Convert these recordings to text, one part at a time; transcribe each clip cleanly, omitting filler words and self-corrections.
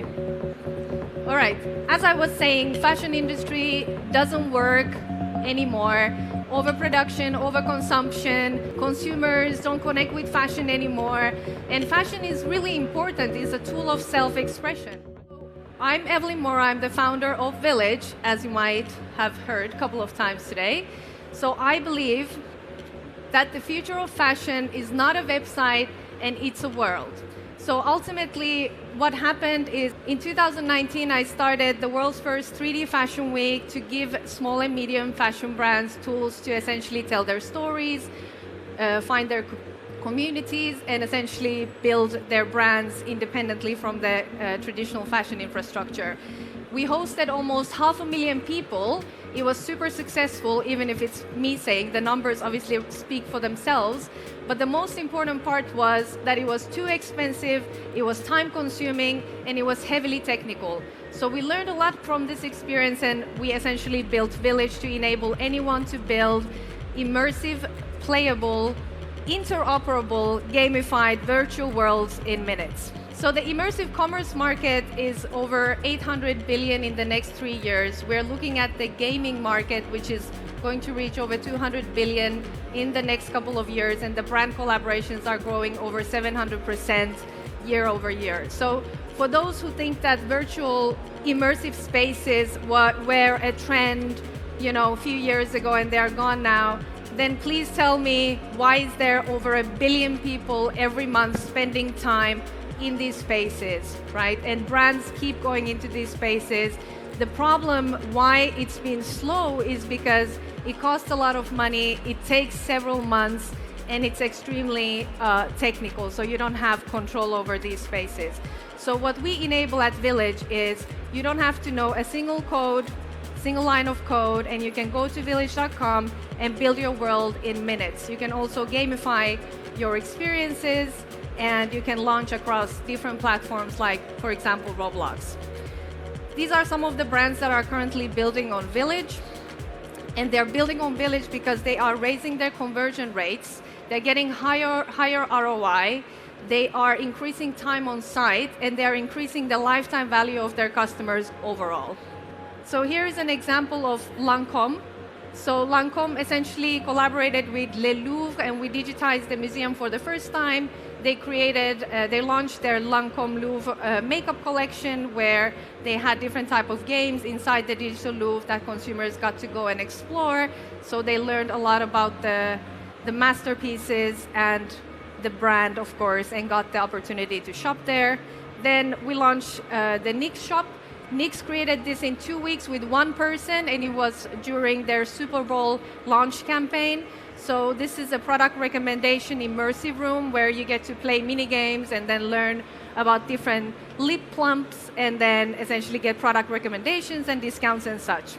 All right, as I was saying, fashion industry doesn't work anymore. Overproduction, overconsumption, consumers don't connect with fashion anymore. And fashion is really important, it's a tool of self-expression. I'm Evelyn Mora, I'm the founder of Village, as you might have heard a couple of times today. So I believe that the future of fashion is not a website and it's a world. So ultimately, what happened is in 2019, I started the world's first 3D fashion week to give small and medium fashion brands tools to essentially tell their stories, find their communities, and essentially build their brands independently from the traditional fashion infrastructure. We hosted almost 500,000 people. It was super successful, even if it's me saying. The numbers obviously speak for themselves. But the most important part was that it was too expensive, it was time-consuming, and it was heavily technical. So we learned a lot from this experience, and we essentially built Village to enable anyone to build immersive, playable, interoperable, gamified virtual worlds in minutes. So the immersive commerce market is over 800 billion in the next 3 years. We're looking at the gaming market, which is going to reach over 200 billion in the next couple of years, and the brand collaborations are growing over 700% year over year. So for those who think that virtual immersive spaces were a trend, a few years ago and they're gone now, then please tell me, why is there over 1 billion people every month spending time in these spaces, right? And brands keep going into these spaces. The problem why it's been slow is because it costs a lot of money, it takes several months, and it's extremely technical, so you don't have control over these spaces. So what we enable at Village is you don't have to know a single line of code, and you can go to village.com and build your world in minutes. You can also gamify your experiences, and you can launch across different platforms like, for example, Roblox. These are some of the brands that are currently building on Village, and they're building on Village because they are raising their conversion rates, they're getting higher ROI, they are increasing time on site, and they're increasing the lifetime value of their customers overall. So here is an example of Lancôme. So Lancôme essentially collaborated with Le Louvre, and we digitized the museum for the first time. They launched their Lancôme Louvre makeup collection, where they had different type of games inside the digital Louvre that consumers got to go and explore. So they learned a lot about the masterpieces and the brand, of course, and got the opportunity to shop there. Then we launched the NYX shop. NYX created this in 2 weeks with one person, and it was during their Super Bowl launch campaign. So this is a product recommendation immersive room where you get to play mini games and then learn about different lip plumps, and then essentially get product recommendations and discounts and such.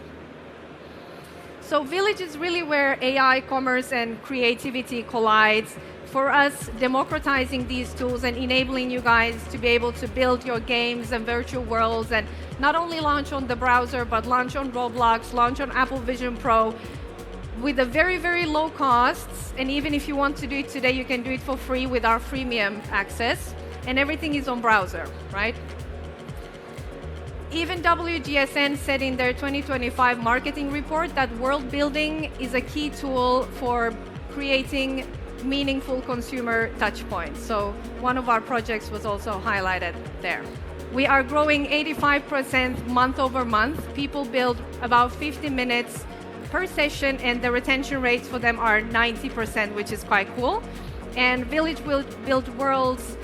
So Village is really where AI, commerce, and creativity collides. For us, democratizing these tools and enabling you guys to be able to build your games and virtual worlds, and not only launch on the browser, but launch on Roblox, launch on Apple Vision Pro, with a very, very low costs. And even if you want to do it today, you can do it for free with our freemium access. And everything is on browser, right? Even WGSN said in their 2025 marketing report that world building is a key tool for creating meaningful consumer touchpoints. So one of our projects was also highlighted there. We are growing 85% month over month. People build about 50 minutes per session, and the retention rates for them are 90%, which is quite cool. And Village will build worlds.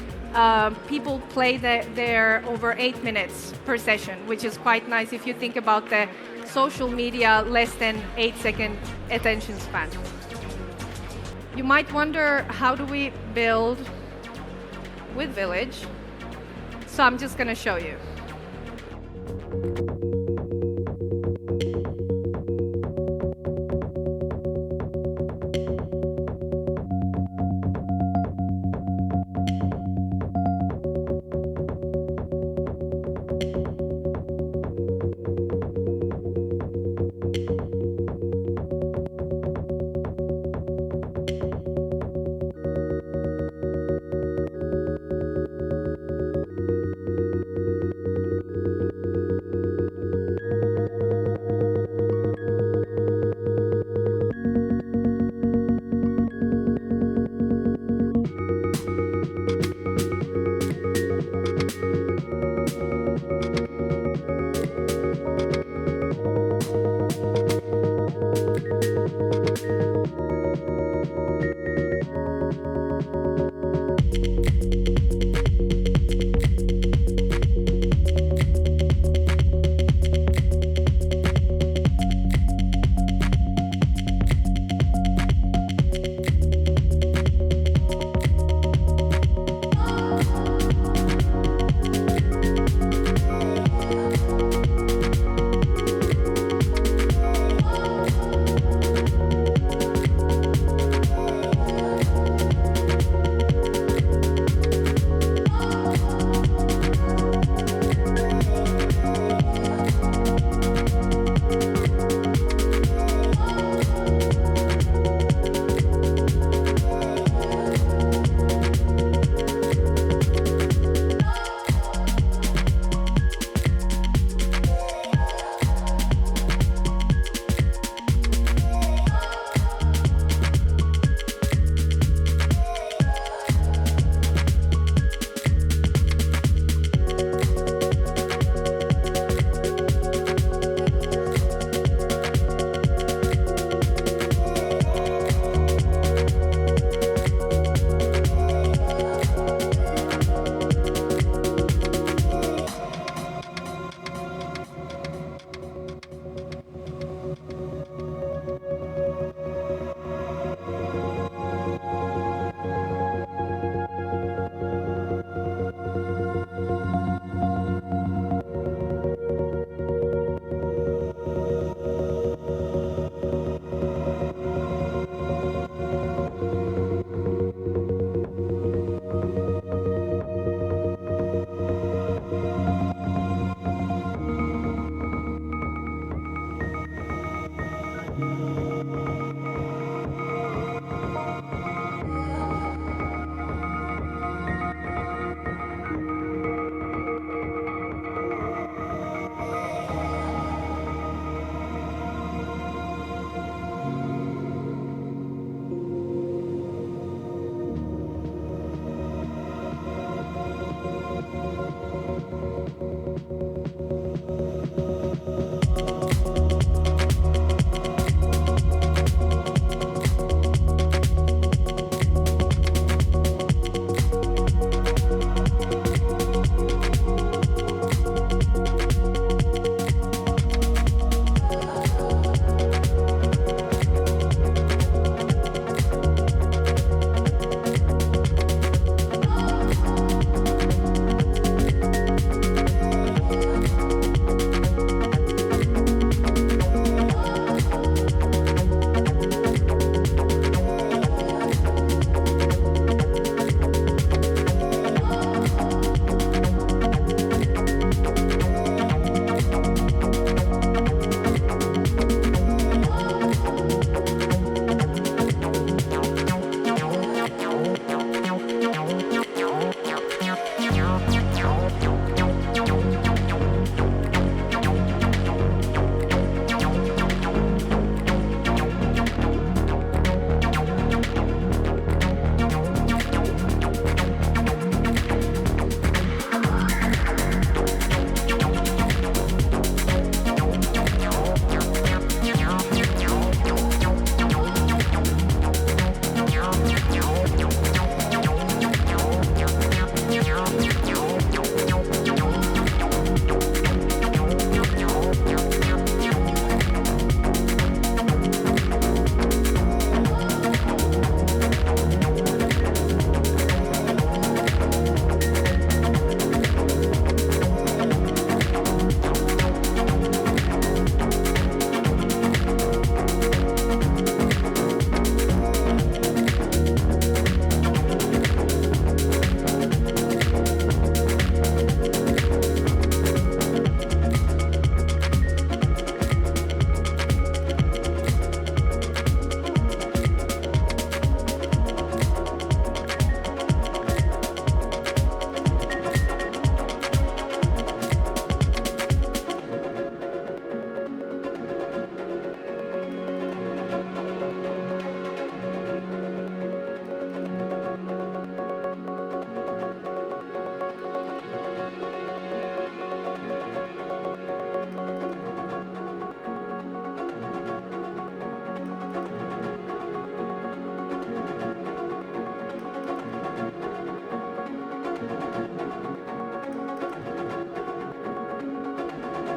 People play there over 8 minutes per session, which is quite nice if you think about the social media less than 8-second attention span. You might wonder, how do we build with Village? So I'm just going to show you.